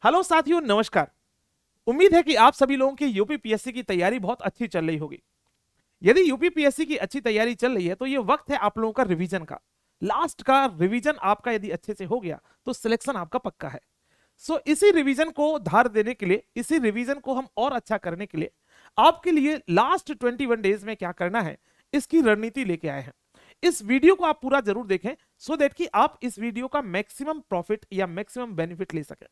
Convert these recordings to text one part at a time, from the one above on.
Hello साथियों, नमस्कार। उम्मीद है कि आप सभी लोगों की यूपीपीएससी की तैयारी बहुत अच्छी चल रही होगी। यदि यूपीपीएससी की अच्छी तैयारी चल रही है तो ये वक्त है आप लोगों का रिवीजन का। लास्ट का रिवीजन आपका यदि अच्छे से हो गया तो सिलेक्शन आपका पक्का है। इसी रिवीजन को धार देने के लिए, इसी रिवीजन को हम और अच्छा करने के लिए आपके लिए लास्ट 21 डेज में क्या करना है इसकी रणनीति लेके आए हैं। इस वीडियो को आप पूरा जरूर देखें सो दैट कि आप इस वीडियो का मैक्सिमम प्रॉफिट या मैक्सिमम बेनिफिट ले सकें।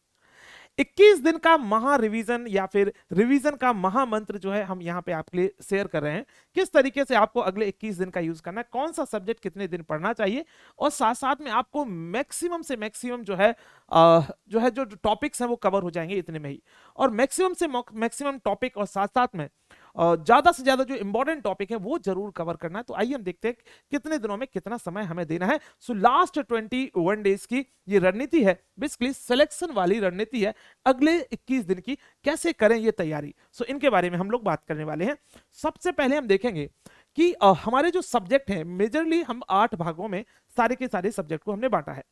21 दिन का महा रिवीजन या फिर रिवीजन का महामंत्र जो है हम यहाँ पे आपके लिए शेयर कर रहे हैं। किस तरीके से आपको अगले 21 दिन का यूज करना है, कौन सा सब्जेक्ट कितने दिन पढ़ना चाहिए, और साथ साथ में आपको मैक्सिमम से मैक्सिमम जो टॉपिक्स हैं वो कवर हो जाएंगे इतने में ही। और मैक्सिमम से मैक्सिमम टॉपिक और साथ साथ में ज्यादा से ज्यादा जो इंपॉर्टेंट टॉपिक है वो जरूर कवर करना है। तो आइए हम देखते हैं कितने दिनों में कितना समय हमें देना है। लास्ट 21 डेज की ये रणनीति है, बेसिकली सिलेक्शन वाली रणनीति है अगले 21 दिन की। कैसे करें ये तैयारी, इनके बारे में हम लोग बात करने वाले हैं। सबसे पहले हम देखेंगे कि हमारे जो सब्जेक्ट हैं मेजरली हम 8 भागों में सारे के सारे सब्जेक्ट को हमने बांटा है।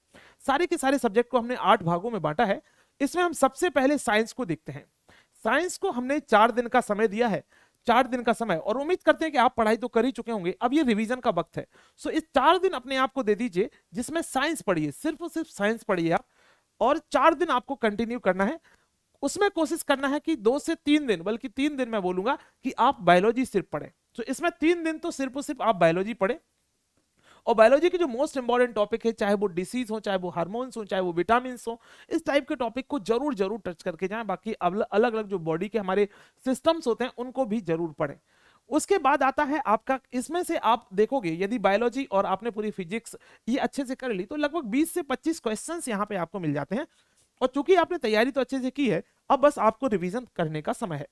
सारे के सारे सब्जेक्ट को हमने 8 भागों में बांटा है। इसमें हम सबसे पहले साइंस को देखते हैं। साइंस को हमने 4 दिन का समय दिया है। 4 दिन का समय, और उम्मीद करते हैं कि आप पढ़ाई तो कर ही चुके होंगे, अब ये रिवीजन का वक्त है। इस 4 दिन अपने आप को दे दीजिए जिसमें साइंस पढ़िए, सिर्फ और सिर्फ साइंस पढ़िए आप। और 4 दिन आपको कंटिन्यू करना है। उसमें कोशिश करना है कि 2 से 3 दिन, बल्कि 3 दिन मैं बोलूंगा कि आप बायोलॉजी सिर्फ पढ़ें। इसमें 3 दिन तो सिर्फ और सिर्फ आप बायोलॉजी पढ़ें। और बायोलॉजी के जो मोस्ट इंपॉर्टेंट टॉपिक है, चाहे वो डिसीज हो, चाहे वो हार्मोन्स हो, चाहे वो विटामिन हो, इस टाइप के टॉपिक को जरूर जरूर टच करके जाएं। बाकी अलग अलग जो बॉडी के हमारे सिस्टम्स होते हैं उनको भी जरूर पढ़ें। उसके बाद आता है आपका, इसमें से आप देखोगे यदि बायोलॉजी और आपने पूरी फिजिक्स ये अच्छे से कर ली तो लगभग 20 से 25 क्वेश्चंस यहाँ पे आपको मिल जाते हैं। और चूंकि आपने तैयारी तो अच्छे से की है, अब बस आपको रिवीजन करने का समय है।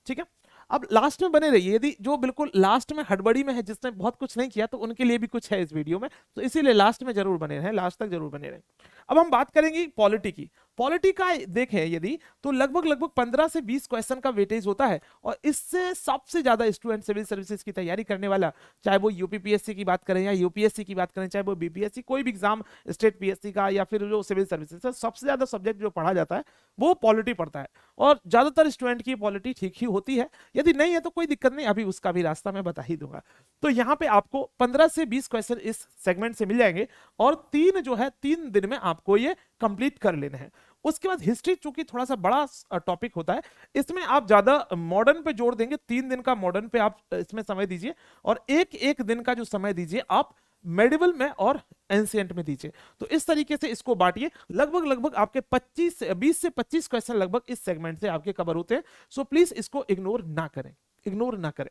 ठीक है, अब लास्ट में बने रहिए। यदि जो बिल्कुल लास्ट में हड़बड़ी में है, जिसने बहुत कुछ नहीं किया, तो उनके लिए भी कुछ है इस वीडियो में, तो इसीलिए लास्ट में जरूर बने रहें, लास्ट तक जरूर बने रहें। अब हम बात करेंगे पॉलिटी की। पॉलिटी का देखें यदि, तो लगभग लगभग 15 से 20 क्वेश्चन का वेटेज होता है। और इससे सबसे ज्यादा स्टूडेंट सिविल सर्विसेज की तैयारी करने वाला, चाहे वो यूपीपीएससी की बात करें या यूपीएससी की बात करें, चाहे वो बीपीएससी, कोई भी एग्जाम, स्टेट पीएससी का या फिर जो सिविल सर्विसेज है, सबसे ज्यादा सब्जेक्ट जो पढ़ा जाता है वो पॉलिटी पढ़ता है। और ज्यादातर स्टूडेंट की पॉलिटी ठीक ही होती है। यदि नहीं है तो कोई दिक्कत नहीं, अभी उसका भी रास्ता मैं बता ही दूंगा। तो यहाँ पे आपको 15 से 20 क्वेश्चन इस सेगमेंट से मिल जाएंगे। और 3 दिन में आपको ये कंप्लीट कर लेना है। उसके बाद हिस्ट्री, चूंकि थोड़ा सा बड़ा टॉपिक होता है, इसमें आप ज्यादा मॉडर्न पे जोड़ देंगे। 3 दिन का मॉडर्न पे आप इसमें समय दीजिए, और एक एक दिन का जो समय दीजिए आप मेडिवल में और एंशिएंट में दीजिए। तो इस तरीके से इसको बांटिए। लगभग लगभग आपके 20 से 25 क्वेश्चन लगभग इस सेगमेंट से आपके कवर होते हैं। प्लीज इसको इग्नोर ना करें, इग्नोर ना करें।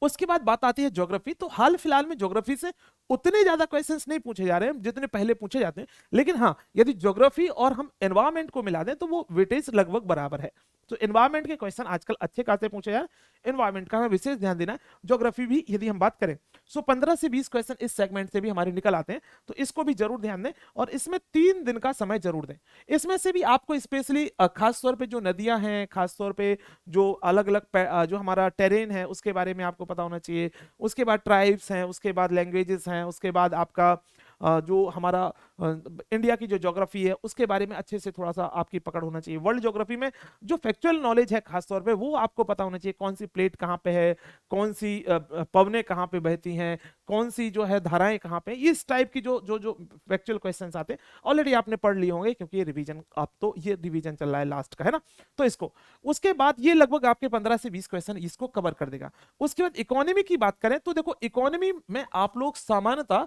उसके बाद बात आती है ज्योग्राफी। तो हाल फिलहाल में ज्योग्राफी से उतने ज्यादा क्वेश्चंस नहीं पूछे जा रहे हैं जितने पहले पूछे जाते हैं। लेकिन हाँ, यदि ज्योग्राफी और हम एनवायरमेंट को मिला दें तो वो वेटेज लगभग बराबर है। तो एनवायरमेंट के क्वेश्चन आजकल अच्छे खासे पूछे जा रहे हैं, एनवायरमेंट का हमें विशेष ध्यान देना है। ज्योग्राफी भी यदि हम बात करें 15 से 20 क्वेश्चन इस सेगमेंट से भी हमारे निकल आते हैं। तो इसको भी जरूर ध्यान दें, और इसमें 3 दिन का समय जरूर दें। इसमें से भी आपको स्पेशली खास तौर पे जो नदियां हैं, खास तौर पे जो अलग अलग जो हमारा टेरेन है उसके बारे में आपको पता होना चाहिए। उसके बाद ट्राइब्स हैं, उसके बाद लैंग्वेजेस हैं, उसके बाद आपका जो हमारा इंडिया की जो ज्योग्राफी है उसके बारे में अच्छे से थोड़ा सा आपकी पकड़ होना चाहिए। वर्ल्ड ज्योग्राफी में जो फैक्चुअल नॉलेज है खासतौर पे वो आपको पता होना चाहिए। कौन सी प्लेट कहाँ पे है, कौन सी पवनें कहाँ पे बहती हैं, कौन सी जो है धाराएं कहाँ पे, इस टाइप की जो जो जो फैक्चुअल क्वेश्चंस आते हैं ऑलरेडी आपने पढ़ लिए होंगे, क्योंकि ये रिवीजन, आप तो ये रिवीजन चल रहा है लास्ट का, है ना। तो इसको, उसके बाद ये लगभग आपके 15 से 20 क्वेश्चन इसको कवर कर देगा। उसके बाद इकोनॉमी की बात करें तो देखो, इकोनॉमी में आप लोग सामान्यतः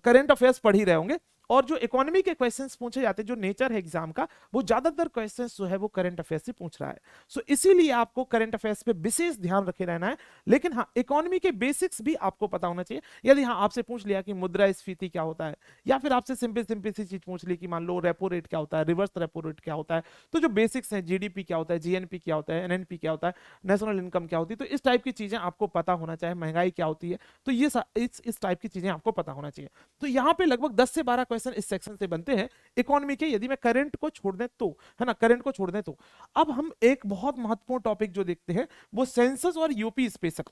करंट अफेयर्स पढ़ ही रहे होंगे। और जो इकोनॉमी के क्वेश्चंस पूछे जाते हैं, जो नेचर है एग्जाम का, वो ज्यादातर क्वेश्चंस जो है वो करंट अफेयर्स से पूछ रहा है। इसीलिए आपको करंट अफेयर्स पे विशेष ध्यान रखे रहना है। लेकिन हाँ, इकोनॉमी के बेसिक्स भी आपको पता होना चाहिए। यदि हाँ आपसे पूछ लिया कि मुद्रास्फीति क्या होता है, या फिर आपसे सिंपल सिंपल सी चीज पूछ ली कि मान लो रेपो रेट क्या होता है, रिवर्स रेपो रेट क्या होता है, तो जो बेसिक्स हैं, जीडीपी क्या होता है, जीएनपी क्या होता है, एनएनपी क्या होता है, नेशनल इनकम क्या होती है, तो इस टाइप की चीजें आपको पता होना चाहिए। महंगाई क्या होती है, तो ये इस टाइप की चीजें आपको पता होना चाहिए। तो यहाँ पे लगभग 10 से 12 क्वेश्चन इस सेक्शन से बनते हैं इकोनॉमी के, यदि मैं करंट को छोड़ दें तो, है ना, करंट को छोड़ दें तो। अब हम एक बहुत महत्वपूर्ण टॉपिक जो देखते हैं वो सेंसस और यूपी स्पेशल,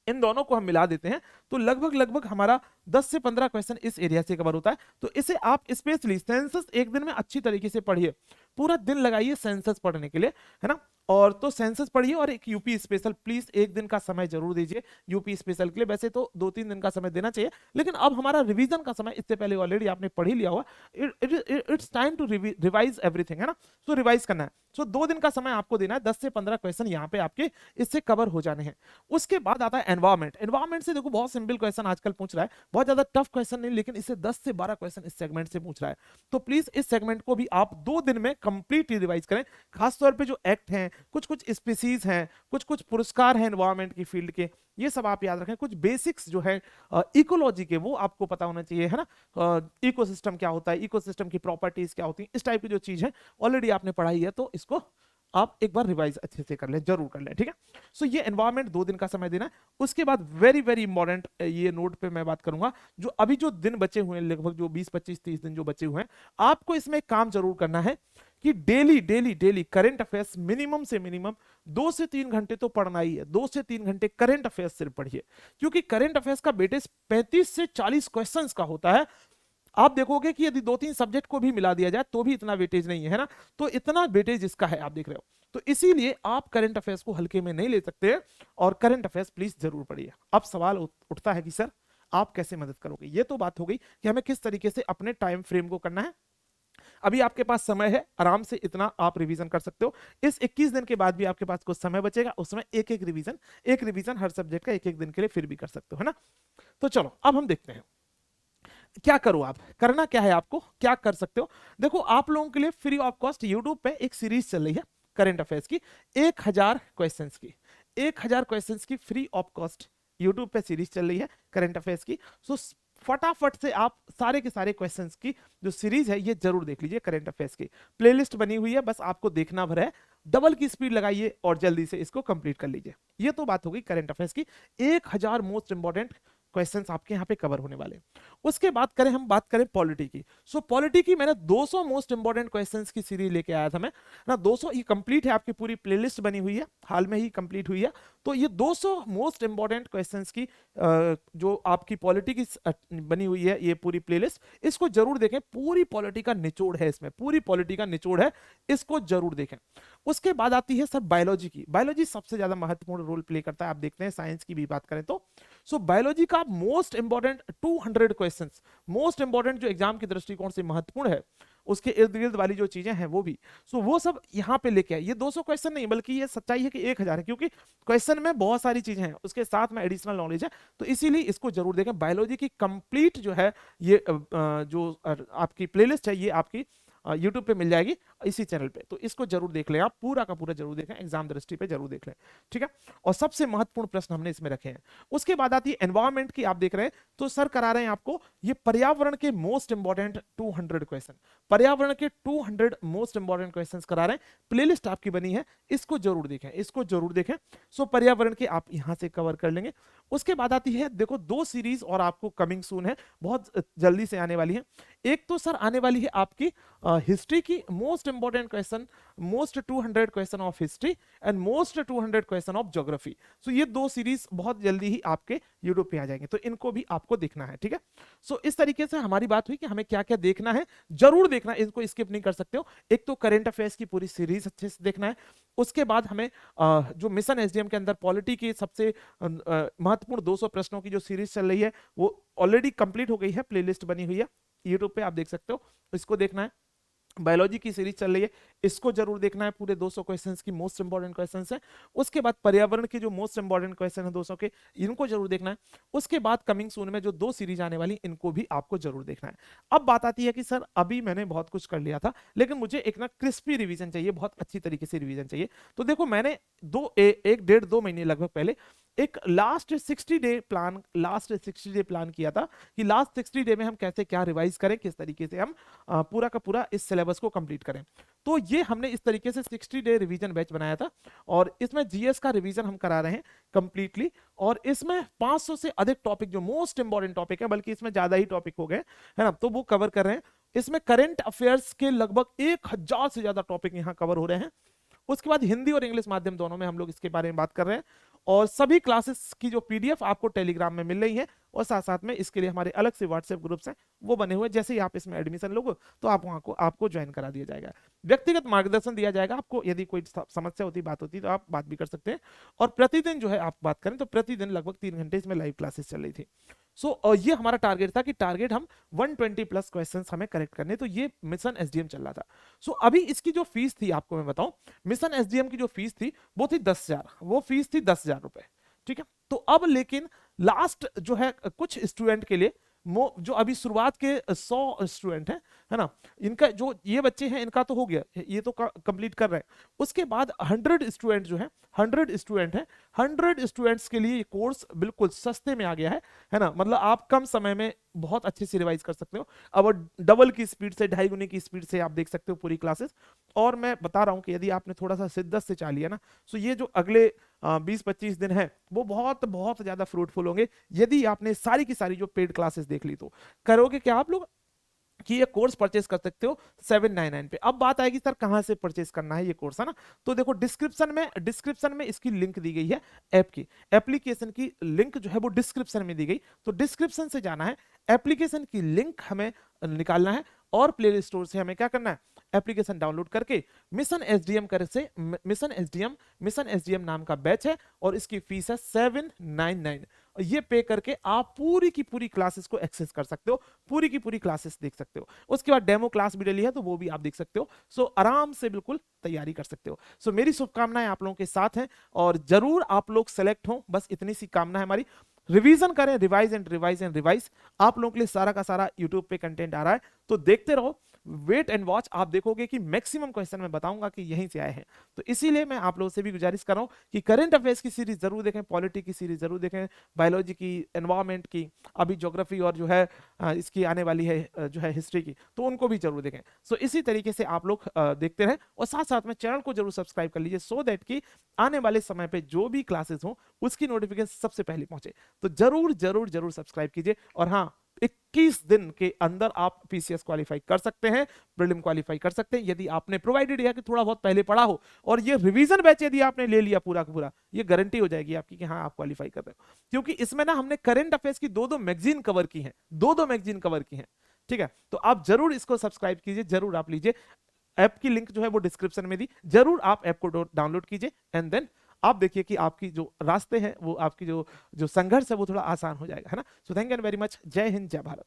इन दोनों को हम मिला देते हैं तो लगभग लगभग हमारा 10 से 15 क्वेश्चन इस एरिया से कवर होता है। तो इसे आप स्पेशली सेंसस एक दिन में अच्छी तरीके से पढ़िए। पूरा दिन लगाइए सेंसस पढ़ने के लिए, है ना। और तो सेंसस पढ़िए और एक यूपी स्पेशल, प्लीज एक दिन का समय जरूर दीजिए यूपी स्पेशल के लिए। वैसे तो 2-3 दिन का समय देना चाहिए, लेकिन अब हमारा रिवीजन का समय, इससे पहले ऑलरेडी आपने पढ़ ही लिया हुआ, it's time to revise everything, है ना। सो रिवाइज करना है। सो 2 दिन का समय आपको देना है, 10 से 15 क्वेश्चन यहाँ पे आपके इससे कवर हो जाने हैं। उसके बाद आता है एनवायरमेंट। एनवायरमेंट से देखो बहुत सिंपल क्वेश्चन आजकल पूछ रहा है, बहुत ज्यादा टफ क्वेश्चन नहीं, लेकिन इससे 10 से 12 क्वेश्चन इस सेगमेंट से पूछ रहा है। तो प्लीज इस सेगमेंट को भी आप 2 दिन में कंप्लीटली रिवाइज करें। खासतौर पे जो एक्ट हैं, कुछ कुछ स्पीसीज हैं, कुछ कुछ पुरस्कार हैं एनवायरमेंट की फील्ड के, ये सब आप याद रखें। कुछ बेसिक्स जो है इकोलॉजी के, वो आपको पता होना चाहिए, है ना। इकोसिस्टम क्या होता है, इकोसिस्टम की प्रॉपर्टीज क्या होती हैं, इस टाइप की जो चीज है ऑलरेडी आपने पढ़ाई है, तो इसको आप एक बार रिवाइज अच्छे से कर लें, जरूर कर लें, ठीक है। सो ये एनवायरमेंट 2 दिन का समय देना है। उसके बाद वेरी वेरी इंपॉर्टेंट, ये नोट पे मैं बात करूंगा, जो अभी जो दिन बचे हुए हैं, लगभग जो 20-25-30 दिन जो बचे हुए हैं, आपको इसमें एक काम जरूर करना है कि daily daily daily current affairs minimum से मिनिमम 2 से 3 घंटे तो पढ़ना ही है। 2 से 3 घंटे करंट अफेयर्स सिर्फ पढ़िए, क्योंकि करंट अफेयर्स का वेटेज 35 से 40 क्वेश्चंस का होता है। आप देखोगे कि यदि 2-3 सब्जेक्ट को भी मिला दिया जाए तो भी इतना वेटेज नहीं है ना, तो इतना वेटेज इसका है, आप देख रहे हो। तो इसीलिए आप करंट अफेयर्स को हल्के में नहीं ले सकते, और करंट अफेयर्स प्लीज जरूर पढ़िए। अब सवाल उठता है कि सर आप कैसे मदद करोगे। ये तो बात हो गई कि हमें किस तरीके से अपने टाइम फ्रेम को करना है। अभी आपके पास समय है, आराम से इतना आप रिवीजन कर सकते हो। इस 21 दिन के बाद भी आपके पास कुछ समय बचेगा, उसमें एक रिवीजन हर सब्जेक्ट का एक दिन के लिए फिर भी कर सकते हो, है ना। तो चलो अब हम देखते हैं क्या करो, आप करना क्या है, आपको क्या कर सकते हो। देखो आप लोगों के लिए फ्री ऑफ कॉस्ट यूट्यूब पे एक सीरीज चल रही है करंट अफेयर्स की, 1000 क्वेश्चंस की, 1000 क्वेश्चंस की फ्री ऑफ कॉस्ट यूट्यूब पे सीरीज चल रही है करंट अफेयर्स की। सो फटाफट से आप सारे के सारे क्वेश्चंस की जो सीरीज है ये जरूर देख लीजिए। करंट अफेयर्स की प्लेलिस्ट बनी हुई है, बस आपको देखना भर है, डबल की स्पीड लगाइए और जल्दी से इसको कंप्लीट कर लीजिए। ये तो बात होगी करंट अफेयर्स की, 1000 मोस्ट इंपॉर्टेंट क्वेश्चंस आपके यहाँ पे कवर होने वाले। उसके बाद हम बात करें पॉलिटी की। सो पॉलिटी की मैंने 200 मोस्ट इंपॉर्टेंट क्वेश्चंस की सीरीज लेके आया था मैं ना, 200 ये कंप्लीट है, आपकी पूरी प्लेलिस्ट बनी हुई है, हाल में ही कंप्लीट हुई है। तो ये 200 मोस्ट इंपॉर्टेंट क्वेश्चंस की जो आपकी पॉलिटी की बनी हुई है ये पूरी प्लेलिस्ट, इसको जरूर देखें। पूरी पॉलिटी का निचोड़ है इसमें, पूरी पॉलिटी का निचोड़ है, इसको जरूर देखें। उसके बाद आती है सर बायोलॉजी की। बायोलॉजी सबसे ज्यादा महत्वपूर्ण रोल प्ले करता है, आप देखते हैं साइंस की भी बात करें तो। सो बायोलॉजी का most important 200 questions, most important जो एग्जाम के दृष्टिकोण से महत्वपूर्ण है, उसके इर्द गिर्द वाली जो चीजें हैं वो भी, सो वो सब यहाँ पे लेके आए। ये 200 क्वेश्चन नहीं, बल्कि ये सच्चाई है कि 1000 है, क्योंकि क्वेश्चन में बहुत सारी चीजें हैं, उसके साथ में एडिशनल नॉलेज है, तो इसीलिए इसको जरूर देखें। बायोलॉजी की कंप्लीट जो है ये जो आपकी प्लेलिस्ट है ये आपकी यूट्यूब पे मिल जाएगी इसी चैनल पे, तो इसको जरूर देख लें, आप पूरा का पूरा जरूर देखें, एग्जाम दृष्टि पे जरूर देख लें, ठीक है। और सबसे महत्वपूर्ण प्रश्न हमने इसमें रखे हैं। उसके बाद आती है एनवायरमेंट की, आप देख रहे हैं तो सर करा रहे हैं आपको ये पर्यावरण के मोस्ट इंपॉर्टेंट 200 क्वेश्चन, पर्यावरण के 200 मोस्ट इंपॉर्टेंट क्वेश्चन करा रहे हैं। प्लेलिस्ट आपकी बनी है, इसको जरूर देखें, इसको जरूर देखें। सो पर्यावरण के आप यहां से कवर कर लेंगे। उसके बाद आती है देखो 2 सीरीज और आपको कमिंग सून है, बहुत जल्दी से आने वाली है। एक तो सर आने वाली है आपकी हिस्ट्री की most important question, most 200 question of history and most 200 question of geography. So ये 2 सीरीज बहुत जल्दी ही आपके यूट्यूब पे आ जाएंगे, तो इनको भी आपको देखना है, ठीक है। सो इस तरीके से हमारी बात हुई कि हमें क्या क्या देखना है, जरूर देखना, इनको स्किप नहीं कर सकते हो। एक तो करंट अफेयर्स की पूरी सीरीज अच्छे से देखना है। उसके बाद हमें जो मिशन एसडीएम के अंदर पॉलिटी की सबसे महत्वपूर्ण 200 प्रश्नों की जो सीरीज चल रही है वो ऑलरेडी कंप्लीट हो गई है, प्लेलिस्ट बनी हुई है यूट्यूब पे, आप देख सकते हो, इसको देखना है। बायोलॉजी की सीरीज चल रही है, इसको जरूर देखना है, पूरे 200 क्वेश्चंस की मोस्ट इंपॉर्टेंट क्वेश्चंस हैं। उसके बाद पर्यावरण के जो मोस्ट इंपॉर्टेंट क्वेश्चन है 200 के, इनको जरूर देखना है। उसके बाद कमिंग सून में जो 2 सीरीज आने वाली, इनको भी आपको जरूर देखना है। अब बात आती है कि सर अभी मैंने बहुत कुछ कर लिया था, लेकिन मुझे एक ना क्रिस्पी रिवीजन चाहिए, बहुत अच्छी तरीके से रिवीजन चाहिए। तो देखो मैंने 1-1.5-2 महीने लगभग पहले एक लास्ट 60 डे प्लान किया था कि लास्ट 60 डे में हम कैसे क्या रिवाइज करें, किस तरीके से हम पूरा का पूरा इस सिलेबस को कंप्लीट करें। तो ये हमने इस तरीके से 60 डे रिवीजन बैच बनाया था, और इसमें जीएस का रिवीजन हम करा रहे हैं कंप्लीटली, और इसमें 500 से अधिक टॉपिक जो मोस्ट इंपॉर्टेंट टॉपिक है, बल्कि इसमें ज्यादा ही टॉपिक हो गए, है ना, तो वो कवर कर रहे हैं। इसमें करंट अफेयर्स के लगभग 1000 से ज्यादा टॉपिक यहाँ कवर हो रहे हैं। उसके बाद हिंदी और इंग्लिश माध्यम दोनों में हम लोग इसके बारे में बात कर रहे हैं। और सभी क्लासेस की जो पीडीएफ आपको टेलीग्राम में मिल रही है, और साथ साथ में इसके लिए हमारे अलग से व्हाट्सएप ग्रुप्स हैं वो बने हुए। जैसे ही आप इसमें एडमिशन लोगे तो आप वहां को आपको ज्वाइन करा दिया जाएगा, व्यक्तिगत मार्गदर्शन दिया जाएगा आपको। यदि कोई समस्या होती, बात होती, तो आप बात भी कर सकते हैं। और प्रतिदिन जो है आप बात करें तो प्रतिदिन लगभग 3 घंटे इसमें लाइव क्लासेस चल रही थी। ये हमारा टारगेट था कि टारगेट हम 120 प्लस क्वेश्चंस हमें करेक्ट करने, तो ये मिशन एसडीएम चल रहा था। अभी इसकी जो फीस थी आपको मैं बताऊं, मिशन एसडीएम की जो फीस थी वो थी 10,000, वो फीस थी 10,000 रुपए, ठीक है। तो अब लेकिन लास्ट जो है कुछ स्टूडेंट के लिए, जो अभी शुरुआत के 100 स्टूडेंट हैं, है ना, इनका जो ये बच्चे हैं इनका तो हो गया, ये तो कंप्लीट कर रहे हैं। उसके बाद 100 स्टूडेंट जो है, 100 स्टूडेंट हैं, 100 स्टूडेंट्स के लिए ये कोर्स बिल्कुल सस्ते में आ गया है ना। मतलब आप कम समय में बहुत अच्छे से रिवाइज कर सकते हो। अब डबल की स्पीड से, 2.5 गुने की स्पीड से आप देख सकते हो पूरी क्लासेस। और मैं बता रहा हूं कि यदि आपने थोड़ा सा शिद्दत से चाह लिया ना, तो ये जो अगले 20-25 दिन है वो बहुत बहुत ज्यादा फ्रूटफुल होंगे। यदि आपने सारी की सारी जो पेड क्लासेस देख ली, तो करोगे क्या आप लोग कि ये कोर्स परचेज कर सकते हो 799 पे। अब बात आएगी सर कहां से परचेज करना है ये कोर्स, है ना। तो देखो डिस्क्रिप्शन में इसकी लिंक दी गई है, ऐप की, एप्लीकेशन की लिंक जो है वो डिस्क्रिप्शन में दी गई। तो डिस्क्रिप्शन से जाना है, एप्लीकेशन की लिंक हमें निकालना है, और प्ले स्टोर से हमें क्या करना है, एप्लीकेशन डाउनलोड करके मिशन एसडीएम कर से मिशन एसडीएम नाम का बैच है, और इसकी फीस है 799। ये पे करके आप पूरी की पूरी क्लासेस को एक्सेस कर सकते हो, पूरी की पूरी क्लासेस देख सकते हो। उसके बाद डेमो क्लास भी डली है तो वो भी आप देख सकते हो। आराम से बिल्कुल तैयारी कर सकते हो। मेरी शुभकामनाएं आप लोगों के साथ हैं, और जरूर आप लोग सेलेक्ट हो, बस इतनी सी कामना है हमारी। रिवीजन करें, revise and revise and revise. आप लोगों के लिए सारा का सारा यूट्यूब पे कंटेंट आ रहा है, तो देखते रहो, वेट एंड वॉच। आप देखोगे कि मैक्सिमम क्वेश्चन मैं बताऊंगा कि यहीं से आए हैं। तो इसीलिए मैं आप लोगों से भी गुजारिश कर रहा हूं कि करंट अफेयर्स की सीरीज जरूर देखें, पॉलिटी की सीरीज जरूर देखें, बायोलॉजी की, एनवायरमेंट की, अभी ज्योग्राफी और जो है इसकी आने वाली है जो है हिस्ट्री की, तो उनको भी जरूर देखें। इसी तरीके से आप लोग देखते रहें, और साथ साथ में चैनल को जरूर सब्सक्राइब कर लीजिए, सो दैट कि आने वाले समय पे जो भी क्लासेस हो उसकी नोटिफिकेशन सबसे पहले पहुंचे। तो जरूर जरूर जरूर सब्सक्राइब कीजिए। और हाँ, 21 दिन के अंदर आप पीसीएस क्वालिफाई कर सकते हैं, प्रीलिम क्वालिफाई कर सकते हैं, यदि आपने प्रोवाइडेड या कि थोड़ा बहुत पहले पढ़ा हो। और ये रिवीजन बैच यदि आपने ले लिया पूरा का पूरा, ये गारंटी हो जाएगी आपकी कि हाँ आप क्वालिफाई कर रहे हो। क्योंकि इसमें ना हमने करंट अफेयर्स की 2-2 मैगजीन कवर की हैं, 2-2 मैगजीन कवर की हैं, ठीक है। तो आप जरूर इसको सब्सक्राइब कीजिए, जरूर आप लीजिए। ऐप की लिंक जो है वो डिस्क्रिप्शन में दी, जरूर आप ऐप को डाउनलोड कीजिए, एंड देन आप देखिए कि आपकी जो रास्ते हैं, वो आपकी जो संघर्ष है वो थोड़ा आसान हो जाएगा, है ना। Thank you very much. जय हिंद, जय भारत।